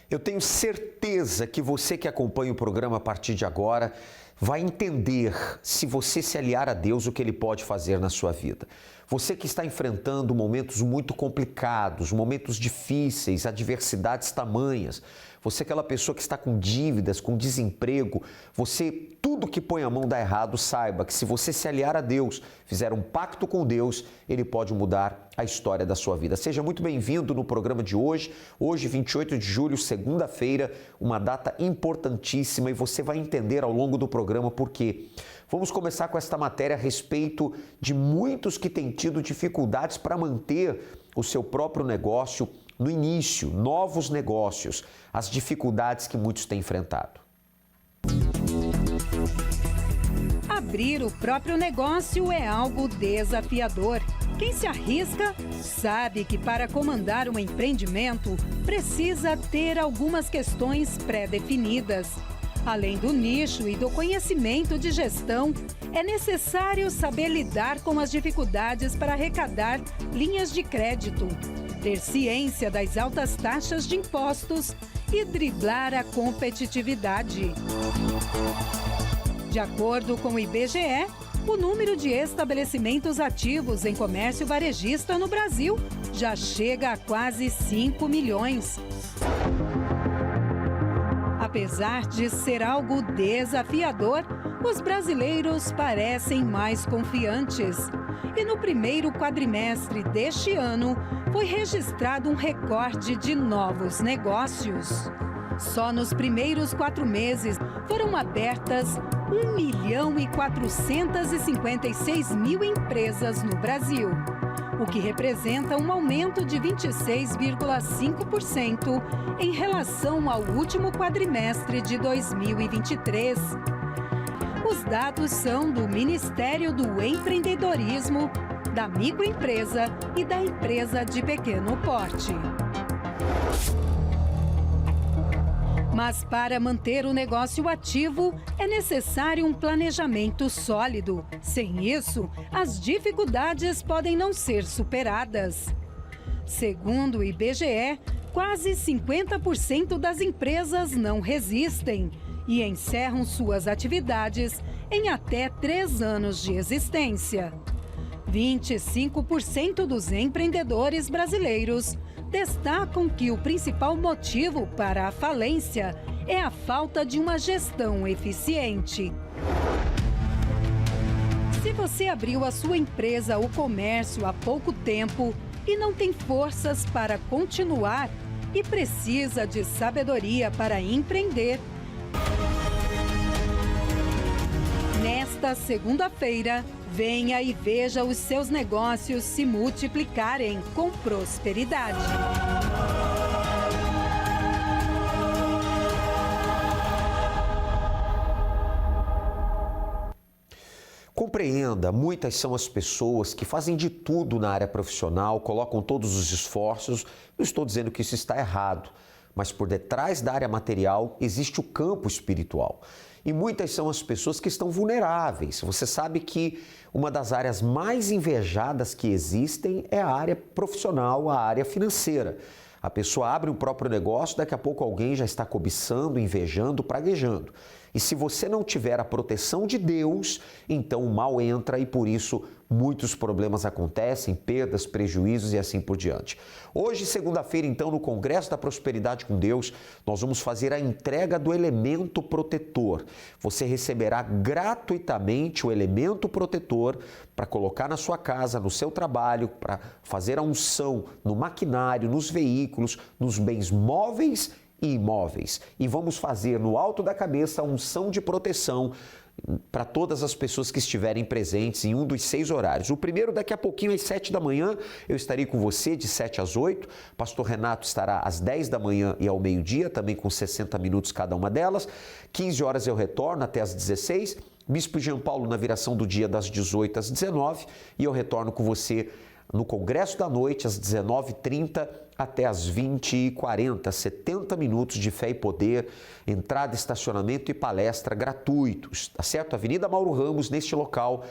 Eu tenho certeza que você que acompanha o programa a partir de agora vai entender, se você se aliar a Deus, o que Ele pode fazer na sua vida. Você que está enfrentando momentos muito complicados, momentos difíceis, adversidades tamanhas, você é aquela pessoa que está com dívidas, com desemprego, tudo que põe a mão dá errado, saiba que se você se aliar a Deus, fizer um pacto com Deus, Ele pode mudar a história da sua vida. Seja muito bem-vindo no programa de hoje, 28 de julho, segunda-feira, uma data importantíssima e você vai entender ao longo do programa por quê. Vamos começar com esta matéria a respeito de muitos que têm tido dificuldades para manter o seu próprio negócio no início, novos negócios, as dificuldades que muitos têm enfrentado. Abrir o próprio negócio é algo desafiador. Quem se arrisca sabe que para comandar um empreendimento precisa ter algumas questões pré-definidas. Além do nicho e do conhecimento de gestão, é necessário saber lidar com as dificuldades para arrecadar linhas de crédito, ter ciência das altas taxas de impostos e driblar a competitividade. De acordo com o IBGE, o número de estabelecimentos ativos em comércio varejista no Brasil já chega a quase 5 milhões. Apesar de ser algo desafiador, os brasileiros parecem mais confiantes. E no primeiro quadrimestre deste ano, foi registrado um recorde de novos negócios. Só nos primeiros 4 meses foram abertas 1.456.000 empresas no Brasil, o que representa um aumento de 26,5% em relação ao último quadrimestre de 2023. Os dados são do Ministério do Empreendedorismo, da microempresa e da empresa de pequeno porte. Mas para manter o negócio ativo, é necessário um planejamento sólido. Sem isso, as dificuldades podem não ser superadas. Segundo o IBGE, quase 50% das empresas não resistem e encerram suas atividades em até 3 anos de existência. 25% dos empreendedores brasileiros destacam que o principal motivo para a falência é a falta de uma gestão eficiente. Se você abriu a sua empresa ou comércio há pouco tempo e não tem forças para continuar e precisa de sabedoria para empreender, nesta segunda-feira, venha e veja os seus negócios se multiplicarem com prosperidade. Compreenda, muitas são as pessoas que fazem de tudo na área profissional, colocam todos os esforços. Não estou dizendo que isso está errado, mas por detrás da área material existe o campo espiritual. E muitas são as pessoas que estão vulneráveis. Você sabe que uma das áreas mais invejadas que existem é a área profissional, a área financeira. A pessoa abre o próprio negócio, daqui a pouco alguém já está cobiçando, invejando, praguejando. E se você não tiver a proteção de Deus, então o mal entra e por isso muitos problemas acontecem, perdas, prejuízos e assim por diante. Hoje, segunda-feira, então, no Congresso da Prosperidade com Deus, nós vamos fazer a entrega do elemento protetor. Você receberá gratuitamente o elemento protetor para colocar na sua casa, no seu trabalho, para fazer a unção no maquinário, nos veículos, nos bens móveis e imóveis. E vamos fazer no alto da cabeça a unção de proteção para todas as pessoas que estiverem presentes em um dos 6 horários. O primeiro, daqui a pouquinho, às 7 da manhã, eu estarei com você de 7 às 8. Pastor Renato estará às 10 da manhã e ao meio-dia, também com 60 minutos cada uma delas. 15 horas eu retorno até às 16. Bispo Jean Paulo na viração do dia das 18 às 19 e eu retorno com você no Congresso da Noite, às 19h30 até às 20h40, 70 minutos de fé e poder, entrada, estacionamento e palestra gratuitos, tá certo? Avenida Mauro Ramos, neste local,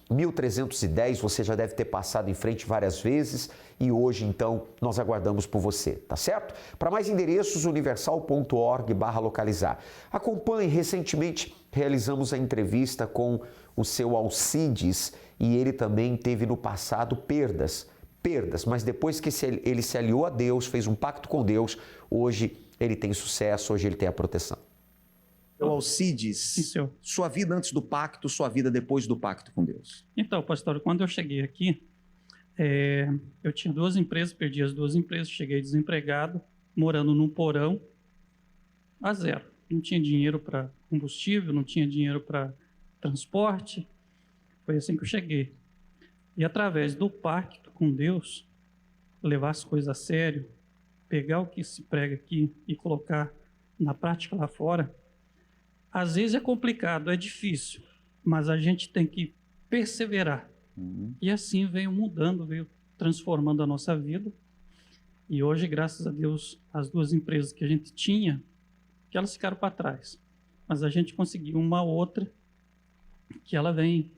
1310, você já deve ter passado em frente várias vezes e hoje, então, nós aguardamos por você, tá certo? Para mais endereços, universal.org/localizar. Acompanhe, recentemente realizamos a entrevista com o seu Alcides e ele também teve no passado perdas, mas depois que ele se aliou a Deus, fez um pacto com Deus, hoje ele tem sucesso, hoje ele tem a proteção. Alcides, Sim, senhor. sua vida antes do pacto, sua vida depois do pacto com Deus. Então, pastor, quando eu cheguei aqui, eu tinha 2 empresas, perdi as 2 empresas, cheguei desempregado, morando num porão, a zero. Não tinha dinheiro para combustível, não tinha dinheiro para transporte. Foi assim que eu cheguei. E através do pacto com Deus, levar as coisas a sério, pegar o que se prega aqui e colocar na prática lá fora, às vezes é complicado, é difícil, mas a gente tem que perseverar. E assim veio mudando, veio transformando a nossa vida. E hoje, graças a Deus, as 2 empresas que a gente tinha, que elas ficaram para trás. Mas a gente conseguiu uma outra, que ela vem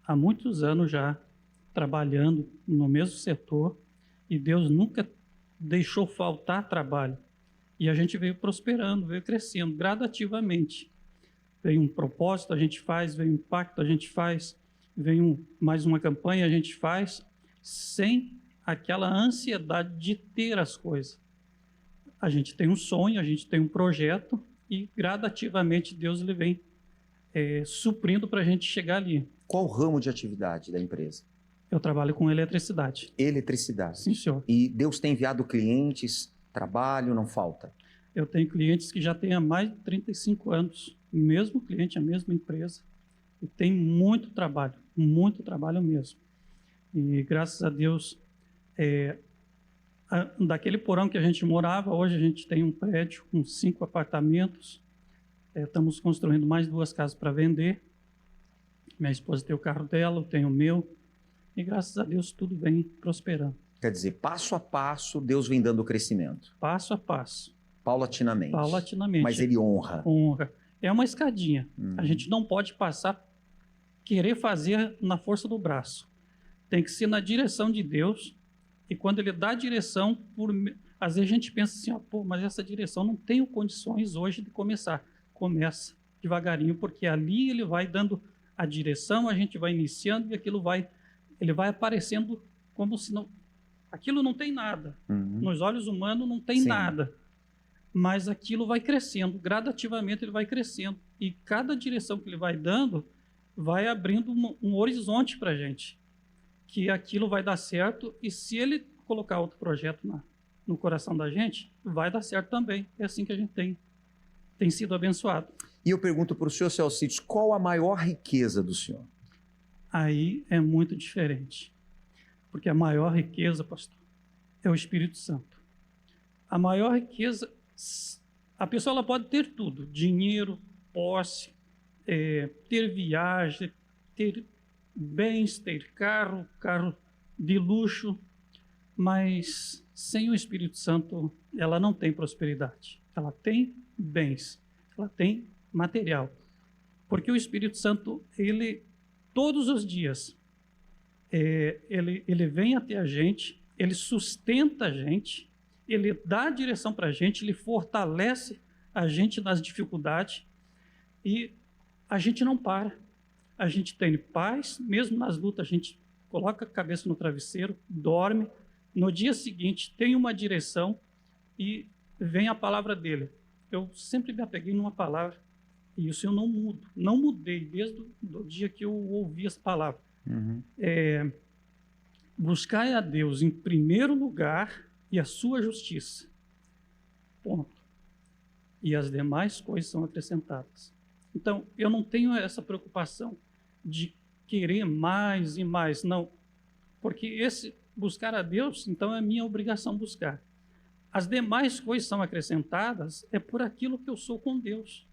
há muitos anos já trabalhando no mesmo setor, e Deus nunca deixou faltar trabalho. E a gente veio prosperando, veio crescendo gradativamente. Vem um propósito, a gente faz, vem um pacto, a gente faz, vem mais uma campanha, a gente faz, sem aquela ansiedade de ter as coisas. A gente tem um sonho, a gente tem um projeto e gradativamente Deus ele vem suprindo para a gente chegar ali. Qual o ramo de atividade da empresa? Eu trabalho com eletricidade. Eletricidade. Sim, senhor. E Deus tem enviado clientes, trabalho, não falta? Eu tenho clientes que já têm há mais de 35 anos, o mesmo cliente, a mesma empresa, e tem muito trabalho mesmo. E graças a Deus, daquele porão que a gente morava, hoje a gente tem um prédio com 5 apartamentos, estamos construindo mais 2 casas para vender. Minha esposa tem o carro dela, eu tenho o meu, e graças a Deus tudo vem prosperando. Quer dizer, passo a passo, Deus vem dando crescimento. Passo a passo. Paulatinamente. Paulatinamente. Mas ele honra. Honra. É uma escadinha. A gente não pode querer fazer na força do braço. Tem que ser na direção de Deus. E quando ele dá a direção, às vezes a gente pensa assim, mas essa direção não tenho condições hoje de começar. Começa devagarinho, porque ali ele vai dando a direção, a gente vai iniciando e ele vai aparecendo como se não... Aquilo não tem nada. Nos olhos humanos não tem nada. Mas aquilo vai crescendo, gradativamente ele vai crescendo. E cada direção que ele vai dando, vai abrindo um horizonte para a gente. Que aquilo vai dar certo, e se ele colocar outro projeto no coração da gente, vai dar certo também. É assim que a gente tem sido abençoado. E eu pergunto para o senhor, seu Alcides, qual a maior riqueza do senhor? Aí é muito diferente. Porque a maior riqueza, pastor, é o Espírito Santo. A maior riqueza, a pessoa ela pode ter tudo, dinheiro, posse, ter viagem, ter bens, ter carro de luxo, mas sem o Espírito Santo ela não tem prosperidade. Ela tem bens, ela tem material. Porque o Espírito Santo, ele todos os dias, ele vem até a gente, ele sustenta a gente, ele dá a direção para a gente, ele fortalece a gente nas dificuldades e a gente não para. A gente tem paz, mesmo nas lutas, a gente coloca a cabeça no travesseiro, dorme, no dia seguinte tem uma direção e vem a palavra dele. Eu sempre me apeguei numa palavra e isso eu não mudo, não mudei desde o dia que eu ouvi essa palavra. Buscai a Deus em primeiro lugar e a sua justiça. Ponto. E as demais coisas são acrescentadas. Então, eu não tenho essa preocupação de querer mais e mais, não. Porque esse buscar a Deus, então é minha obrigação buscar. As demais coisas são acrescentadas é por aquilo que eu sou com Deus.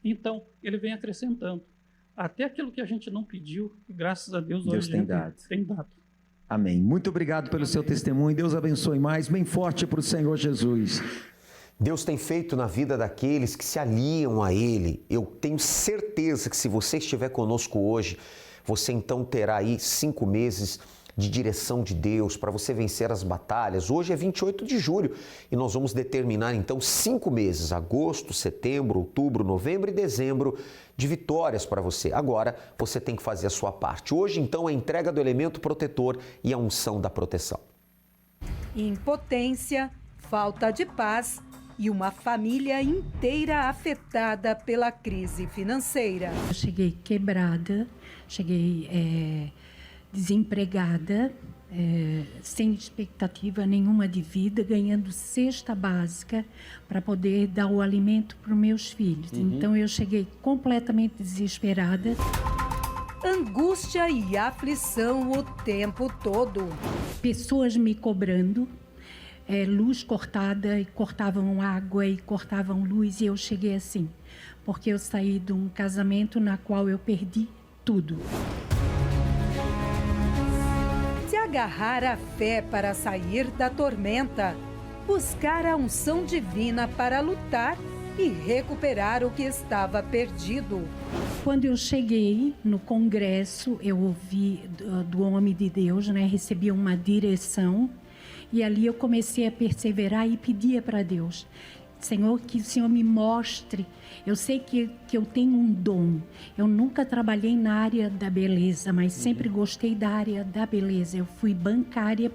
Então, ele vem acrescentando. Até aquilo que a gente não pediu, graças a Deus, Deus hoje tem dado. Tem dado. Amém. Muito obrigado pelo seu testemunho. Deus abençoe mais. Bem forte para o Senhor Jesus. Deus tem feito na vida daqueles que se aliam a Ele. Eu tenho certeza que se você estiver conosco hoje, Você então terá aí 5 meses de direção de Deus para você vencer as batalhas. Hoje é 28 de julho e nós vamos determinar então 5 meses, agosto, setembro, outubro, novembro e dezembro, de vitórias para você. Agora você tem que fazer a sua parte. Hoje então a entrega do elemento protetor e a unção da proteção. Impotência, falta de paz e uma família inteira afetada pela crise financeira. Eu cheguei quebrada, cheguei desempregada, sem expectativa nenhuma de vida, ganhando cesta básica para poder dar o alimento para os meus filhos. Então eu cheguei completamente desesperada. Angústia e aflição o tempo todo. Pessoas me cobrando, luz cortada, e cortavam água e cortavam luz, e eu cheguei assim, porque eu saí de um casamento na qual eu perdi tudo. Se agarrar à fé para sair da tormenta, buscar a unção divina para lutar e recuperar o que estava perdido. Quando eu cheguei no congresso, eu ouvi do homem de Deus, recebi uma direção, e ali eu comecei a perseverar e pedia para Deus: Senhor, que o Senhor me mostre. Eu sei que eu tenho um dom. Eu nunca trabalhei na área da beleza, mas sempre gostei da área da beleza. Eu fui bancária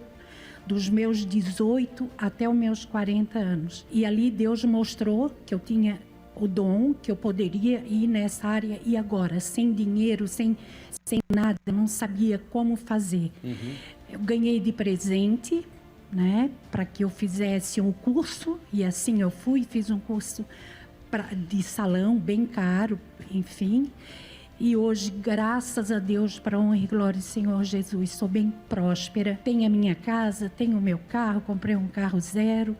dos meus 18 até os meus 40 anos. E ali Deus mostrou que eu tinha o dom, que eu poderia ir nessa área. E agora, sem dinheiro, sem nada, eu não sabia como fazer. Eu ganhei de presente, para que eu fizesse um curso, e assim eu fui, fiz um curso de salão, bem caro, enfim. E hoje, graças a Deus, para a honra e glória do Senhor Jesus, sou bem próspera. Tenho a minha casa, tenho o meu carro, comprei um carro zero,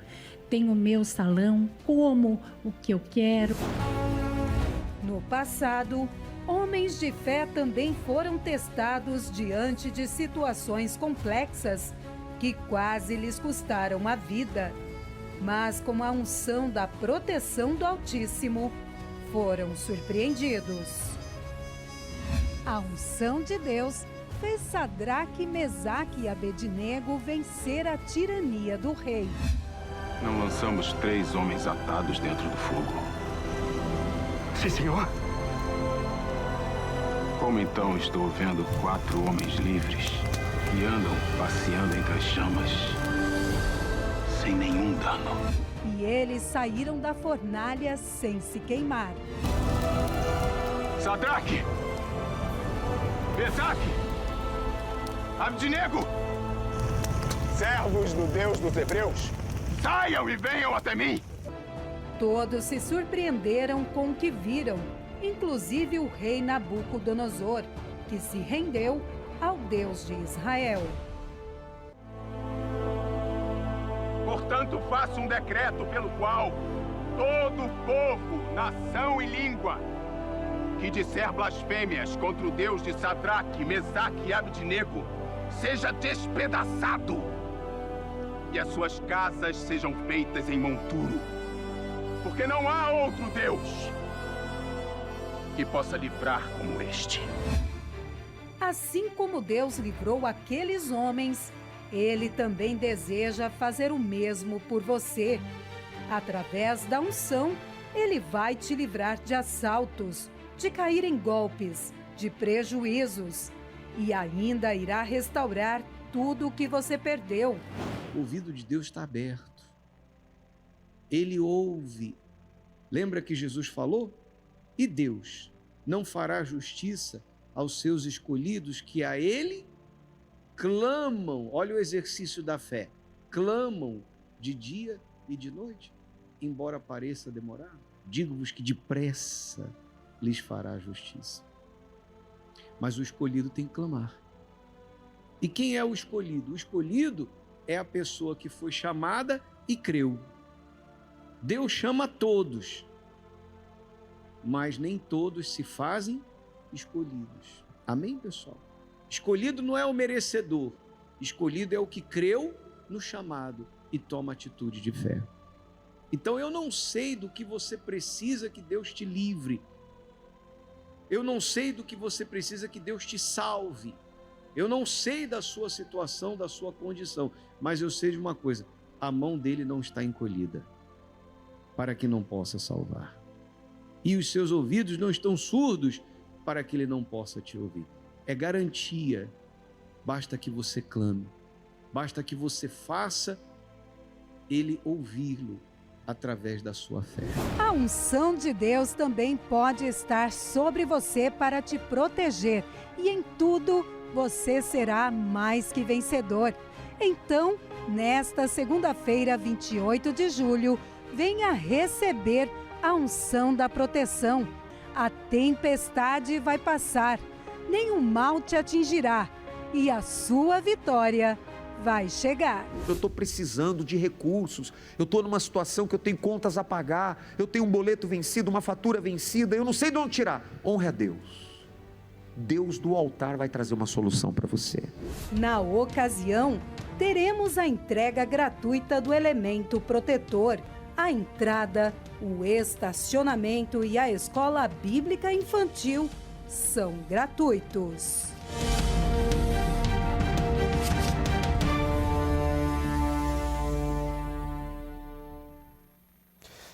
tenho o meu salão, como o que eu quero. No passado, homens de fé também foram testados diante de situações complexas que quase lhes custaram a vida. Mas com a unção da proteção do Altíssimo, foram surpreendidos. A unção de Deus fez Sadraque, Mesaque e Abednego vencer a tirania do rei. Não lançamos 3 homens atados dentro do fogo? Sim, senhor. Como então estou vendo 4 homens livres que andam passeando entre as chamas, sem nenhum dano? E eles saíram da fornalha sem se queimar. Sadraque! Mesaque! Abednego! Servos do Deus dos Hebreus, Saiam e venham até mim! Todos se surpreenderam com o que viram, inclusive o rei Nabucodonosor, que se rendeu ao Deus de Israel. Portanto, faço um decreto pelo qual todo povo, nação e língua que disser blasfêmias contra o Deus de Sadraque, Mesaque e Abednego seja despedaçado e as suas casas sejam feitas em monturo, porque não há outro Deus que possa livrar como este. Assim como Deus livrou aqueles homens, Ele também deseja fazer o mesmo por você. Através da unção, Ele vai te livrar de assaltos, de cair em golpes, de prejuízos, e ainda irá restaurar tudo o que você perdeu. O ouvido de Deus está aberto. Ele ouve. Lembra que Jesus falou? E Deus não fará justiça aos seus escolhidos que a Ele clamam. Olha o exercício da fé. Clamam de dia e de noite, embora pareça demorar. Digo-vos que depressa lhes fará justiça. Mas o escolhido tem que clamar. E quem é o escolhido? O escolhido é a pessoa que foi chamada e creu. Deus chama todos, mas nem todos se fazem escolhidos. Amém, pessoal? Escolhido não é o merecedor. Escolhido é o que creu no chamado e toma atitude de fé. Então eu não sei do que você precisa que Deus te livre. Eu não sei do que você precisa que Deus te salve. Eu não sei da sua situação, da sua condição, mas eu sei de uma coisa: a mão dele não está encolhida para que não possa salvar. E os seus ouvidos não estão surdos para que ele não possa te ouvir. É garantia. Basta que você clame. Basta que você faça ele ouvi-lo através da sua fé. A unção de Deus também pode estar sobre você para te proteger. E em tudo, você será mais que vencedor. Então, nesta segunda-feira, 28 de julho, venha receber a unção da proteção. A tempestade vai passar, nenhum mal te atingirá e a sua vitória vai chegar. Eu estou precisando de recursos, eu estou numa situação que eu tenho contas a pagar, eu tenho um boleto vencido, uma fatura vencida, eu não sei de onde tirar. Honre a Deus. Deus do altar vai trazer uma solução para você. Na ocasião, teremos a entrega gratuita do elemento protetor. A entrada, o estacionamento e a escola bíblica infantil são gratuitos.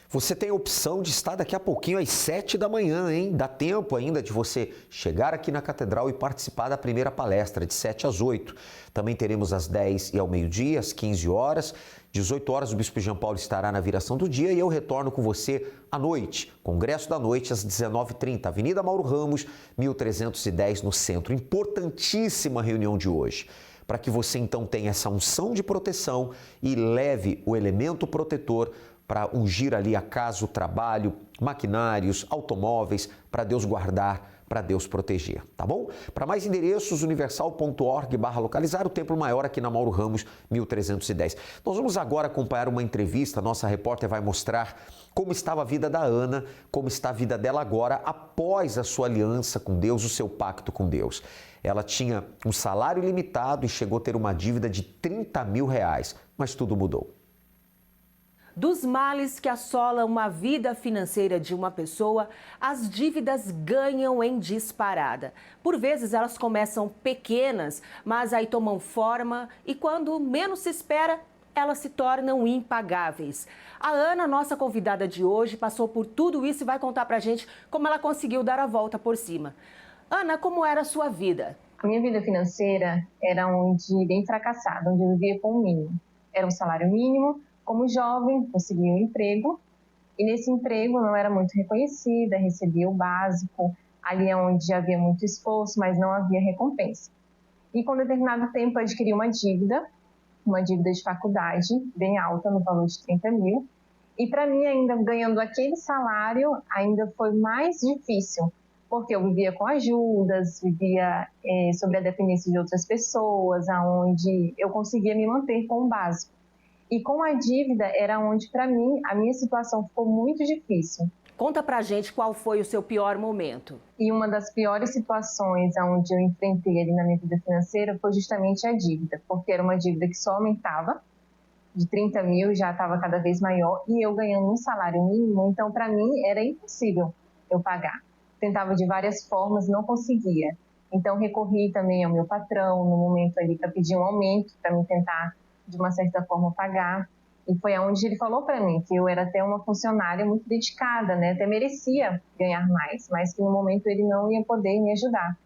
Você tem a opção de estar daqui a pouquinho às 7 da manhã, hein? Dá tempo ainda de você chegar aqui na Catedral e participar da primeira palestra, de 7 às 8. Também teremos às 10 e ao meio-dia, às 15 horas. 18 horas o Bispo Jean Paulo estará na viração do dia e eu retorno com você à noite. Congresso da Noite, às 19h30, Avenida Mauro Ramos, 1310, no centro. Importantíssima reunião de hoje. Para que você então tenha essa unção de proteção e leve o elemento protetor para ungir ali a casa, o trabalho, maquinários, automóveis, para Deus guardar, para Deus proteger, tá bom? Para mais endereços, universal.org/localizar, o Templo Maior aqui na Mauro Ramos, 1310. Nós vamos agora acompanhar uma entrevista, nossa repórter vai mostrar como estava a vida da Ana, como está a vida dela agora, após a sua aliança com Deus, o seu pacto com Deus. Ela tinha um salário limitado e chegou a ter uma dívida de R$30 mil, mas tudo mudou. Dos males que assolam uma vida financeira de uma pessoa, as dívidas ganham em disparada. Por vezes elas começam pequenas, mas aí tomam forma e quando menos se espera, elas se tornam impagáveis. A Ana, nossa convidada de hoje, passou por tudo isso e vai contar pra gente como ela conseguiu dar a volta por cima. Ana, como era a sua vida? A minha vida financeira era bem fracassada, onde eu vivia com o mínimo. Era um salário mínimo. Como jovem, consegui um emprego e nesse emprego não era muito reconhecida, recebia o básico, ali é onde havia muito esforço, mas não havia recompensa. E com determinado tempo eu adquiri uma dívida de faculdade, bem alta, no valor de 30 mil. E para mim, ainda ganhando aquele salário, ainda foi mais difícil, porque eu vivia com ajudas, vivia sob a dependência de outras pessoas, onde eu conseguia me manter com o básico. E com a dívida era onde, para mim, a minha situação ficou muito difícil. Conta pra gente qual foi o seu pior momento. E uma das piores situações onde eu enfrentei ali na minha vida financeira foi justamente a dívida, porque era uma dívida que só aumentava, de 30 mil já estava cada vez maior, e eu ganhando um salário mínimo, então para mim era impossível eu pagar. Tentava de várias formas, não conseguia. Então recorri também ao meu patrão no momento ali para pedir um aumento, para me tentar de uma certa forma pagar, e foi onde ele falou para mim que eu era até uma funcionária muito dedicada, né? Até merecia ganhar mais, mas que no momento ele não ia poder me ajudar.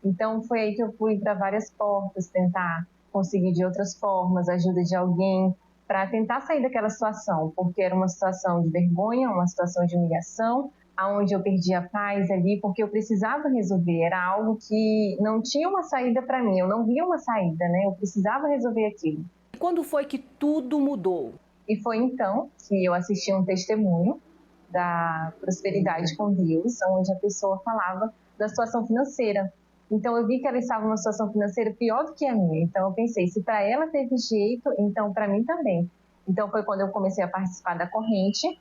Então foi aí que eu fui para várias portas, tentar conseguir de outras formas, ajuda de alguém, para tentar sair daquela situação, porque era uma situação de vergonha, uma situação de humilhação, aonde eu perdi a paz ali, porque eu precisava resolver, era algo que não tinha uma saída para mim, eu não via uma saída, né? Eu precisava resolver aquilo. Quando foi que tudo mudou? E foi então que eu assisti um testemunho da prosperidade com Deus, onde a pessoa falava da situação financeira. Então eu vi que ela estava numa situação financeira pior do que a minha. Então eu pensei, se para ela teve jeito, então para mim também. Então foi quando eu comecei a participar da corrente,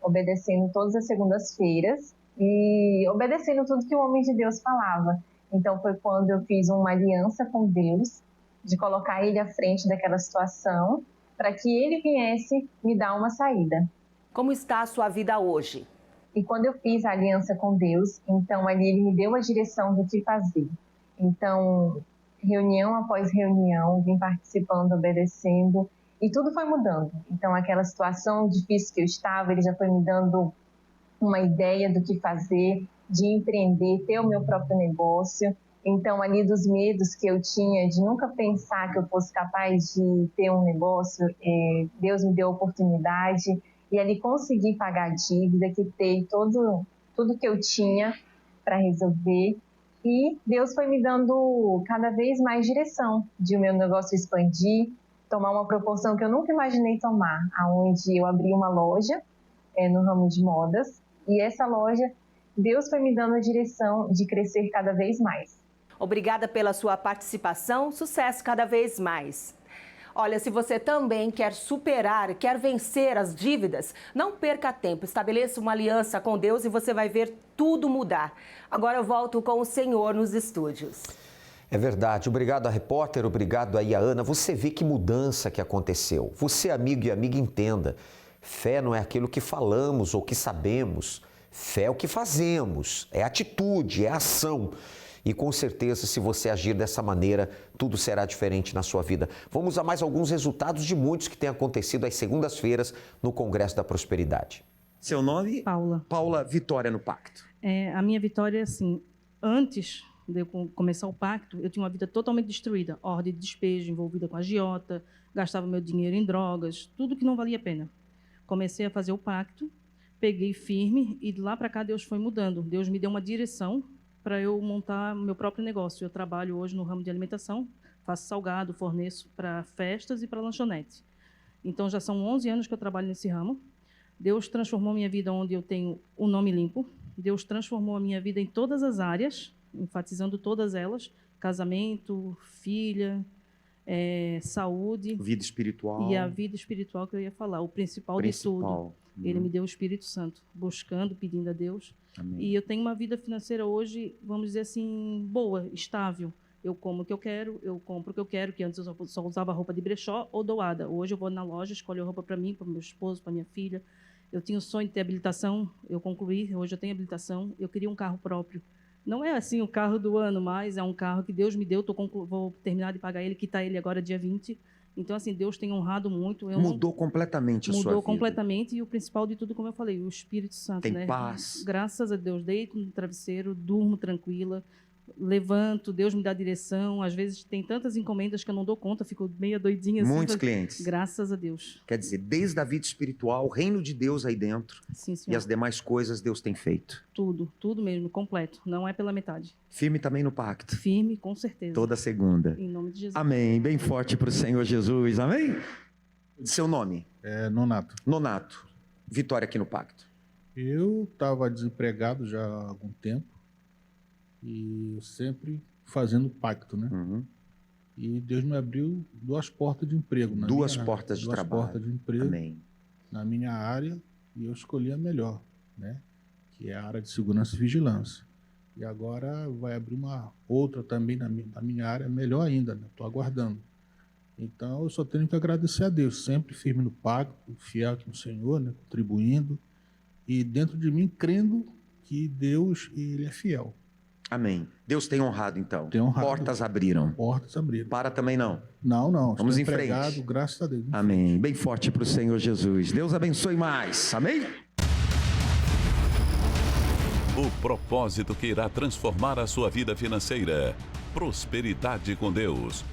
obedecendo todas as segundas-feiras e obedecendo tudo que o homem de Deus falava. Então foi quando eu fiz uma aliança com Deus, de colocar ele à frente daquela situação, para que ele viesse me dar uma saída. Como está a sua vida hoje? E quando eu fiz a aliança com Deus, então ali Ele me deu a direção do que fazer. Então, reunião após reunião, vim participando, obedecendo, e tudo foi mudando. Então, aquela situação difícil que eu estava, Ele já foi me dando uma ideia do que fazer, de empreender, ter o meu próprio negócio. Então, ali dos medos que eu tinha de nunca pensar que eu fosse capaz de ter um negócio, Deus me deu a oportunidade e ali consegui pagar a dívida, quitei tudo que eu tinha para resolver. E Deus foi me dando cada vez mais direção de o meu negócio expandir, tomar uma proporção que eu nunca imaginei tomar, onde eu abri uma loja no ramo de modas. E essa loja, Deus foi me dando a direção de crescer cada vez mais. Obrigada pela sua participação, sucesso cada vez mais. Olha, se você também quer superar, quer vencer as dívidas, não perca tempo, estabeleça uma aliança com Deus e você vai ver tudo mudar. Agora eu volto com o Senhor nos estúdios. É verdade. Obrigado a repórter, obrigado aí a Ana. Você vê que mudança que aconteceu. Você, amigo e amiga, entenda. Fé não é aquilo que falamos ou que sabemos. Fé é o que fazemos, é atitude, é ação. E com certeza, se você agir dessa maneira, tudo será diferente na sua vida. Vamos a mais alguns resultados de muitos que têm acontecido às segundas-feiras no Congresso da Prosperidade. Seu nome? Paula. Paula, vitória no pacto. A minha vitória é assim, antes de eu começar o pacto, eu tinha uma vida totalmente destruída. Ordem de despejo, envolvida com agiota, gastava meu dinheiro em drogas, tudo que não valia a pena. Comecei a fazer o pacto, peguei firme e de lá para cá Deus foi mudando. Deus me deu uma direção para eu montar meu próprio negócio. Eu trabalho hoje no ramo de alimentação, faço salgado, forneço para festas e para lanchonete. Então, já são 11 anos que eu trabalho nesse ramo. Deus transformou minha vida onde eu tenho o nome limpo. Deus transformou a minha vida em todas as áreas, enfatizando todas elas: casamento, filha, saúde. Vida espiritual. E a vida espiritual que eu ia falar, o principal. De tudo. Ele me deu o Espírito Santo, buscando, pedindo a Deus. Amém. E eu tenho uma vida financeira hoje, vamos dizer assim, boa, estável. Eu como o que eu quero, eu compro o que eu quero, que antes eu só usava roupa de brechó ou doada. Hoje eu vou na loja, escolho roupa para mim, para meu esposo, para minha filha. Eu tinha o sonho de ter habilitação, eu concluí, hoje eu tenho habilitação. Eu queria um carro próprio. Não é assim o carro do ano, mas é um carro que Deus me deu, vou terminar de pagar ele, quitar ele agora dia 20. Então, assim, Deus tem honrado muito. Mudou completamente a sua vida. Mudou completamente e o principal de tudo, como eu falei, o Espírito Santo. Tem né? paz. Graças a Deus, deito no travesseiro, durmo tranquila, levanto, Deus me dá direção. Às vezes tem tantas encomendas que eu não dou conta, fico meio doidinha. Muitos assim, clientes. Graças a Deus. Quer dizer, desde a vida espiritual, o reino de Deus aí dentro. Sim, senhor. E as demais coisas Deus tem feito. Tudo mesmo, completo. Não é pela metade. Firme também no pacto. Firme, com certeza. Toda segunda. Em nome de Jesus. Amém. Bem forte para o Senhor Jesus. Amém? Seu nome? Nonato. Nonato. Vitória aqui no pacto. Eu estava desempregado já há algum tempo. E eu sempre fazendo pacto, né? Uhum. E Deus me abriu 2 portas de emprego. Duas portas de trabalho. 2 portas de emprego. Amém. Na minha área, e eu escolhi a melhor, né? Que é a área de segurança e vigilância. E agora vai abrir uma outra também na minha área, melhor ainda, né? Estou aguardando. Então eu só tenho que agradecer a Deus, sempre firme no pacto, fiel aqui no Senhor, né? Contribuindo. E dentro de mim, crendo que Deus, Ele é fiel. Amém. Deus tem honrado, então. Tem honrado. Portas abriram. Portas abriram. Para também não. Não. Vamos em frente. Graças a Deus. Amém. Bem forte para o Senhor Jesus. Deus abençoe mais. Amém? O propósito que irá transformar a sua vida financeira. Prosperidade com Deus.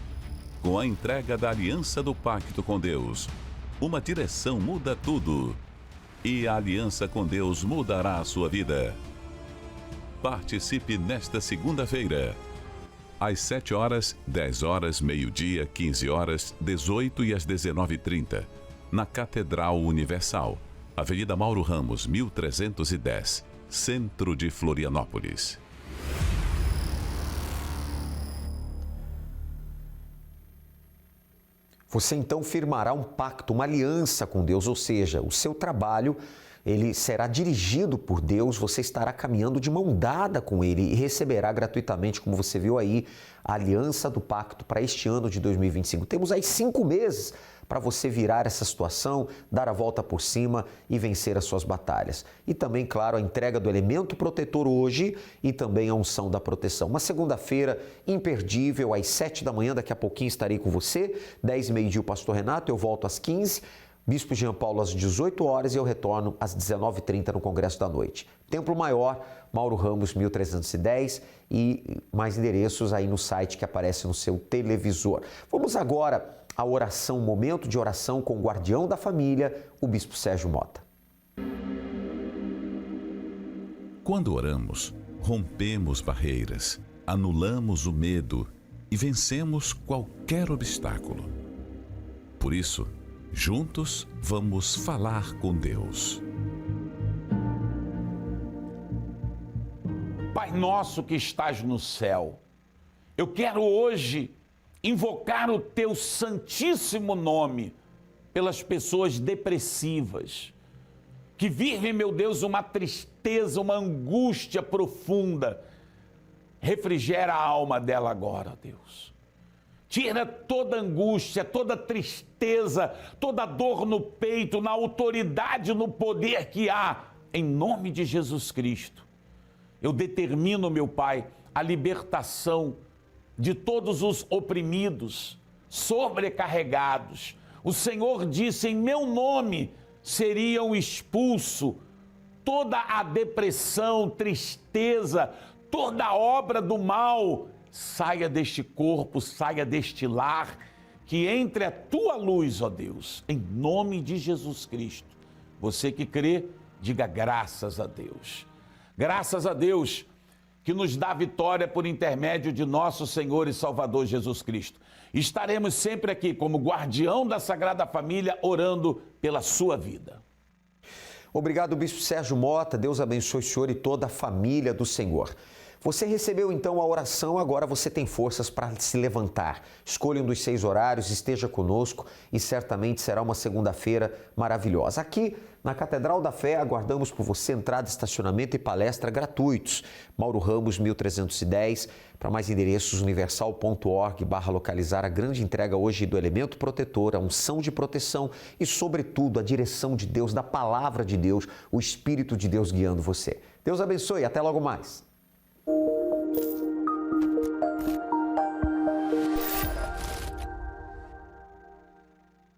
Com a entrega da aliança do pacto com Deus, uma direção muda tudo. E a aliança com Deus mudará a sua vida. Participe nesta segunda-feira, às 7 horas, 10 horas, meio-dia, 15 horas, 18 e às 19h30, na Catedral Universal, Avenida Mauro Ramos, 1310, Centro de Florianópolis. Você então firmará um pacto, uma aliança com Deus, ou seja, o seu trabalho ele será dirigido por Deus, você estará caminhando de mão dada com Ele e receberá gratuitamente, como você viu aí, a aliança do pacto para este ano de 2025. Temos aí 5 meses para você virar essa situação, dar a volta por cima e vencer as suas batalhas. E também, claro, a entrega do elemento protetor hoje e também a unção da proteção. Uma segunda-feira imperdível, às 7 da manhã, daqui a pouquinho estarei com você, 10 e meio-dia o pastor Renato, eu volto às 15, Bispo Jean Paulo às 18 horas e eu retorno às 19h30 no Congresso da Noite. Templo Maior, Mauro Ramos 1310 e mais endereços aí no site que aparece no seu televisor. Vamos agora à oração, momento de oração com o guardião da família, o Bispo Sérgio Mota. Quando oramos, rompemos barreiras, anulamos o medo e vencemos qualquer obstáculo. Por isso, juntos vamos falar com Deus. Pai nosso que estás no céu, eu quero hoje invocar o teu santíssimo nome pelas pessoas depressivas, que vivem, meu Deus, uma tristeza, uma angústia profunda. Refrigera a alma dela agora, Deus. Tira toda angústia, toda tristeza, toda dor no peito, na autoridade, no poder que há, em nome de Jesus Cristo. Eu determino, meu Pai, a libertação de todos os oprimidos, sobrecarregados. O Senhor disse, em meu nome seriam expulsos toda a depressão, tristeza, toda a obra do mal. Saia deste corpo, saia deste lar, que entre a tua luz, ó Deus, em nome de Jesus Cristo. Você que crê, diga graças a Deus. Graças a Deus que nos dá vitória por intermédio de nosso Senhor e Salvador Jesus Cristo. Estaremos sempre aqui como guardião da Sagrada Família, orando pela sua vida. Obrigado, Bispo Sérgio Mota. Deus abençoe o senhor e toda a família do Senhor. Você recebeu então a oração, agora você tem forças para se levantar. Escolha um dos 6 horários, esteja conosco e certamente será uma segunda-feira maravilhosa. Aqui na Catedral da Fé, aguardamos por você entrada, estacionamento e palestra gratuitos. Mauro Ramos, 1310. Para mais endereços, universal.org/localizar. A grande entrega hoje do elemento protetor, a unção de proteção e, sobretudo, a direção de Deus, da palavra de Deus, o Espírito de Deus guiando você. Deus abençoe e até logo mais.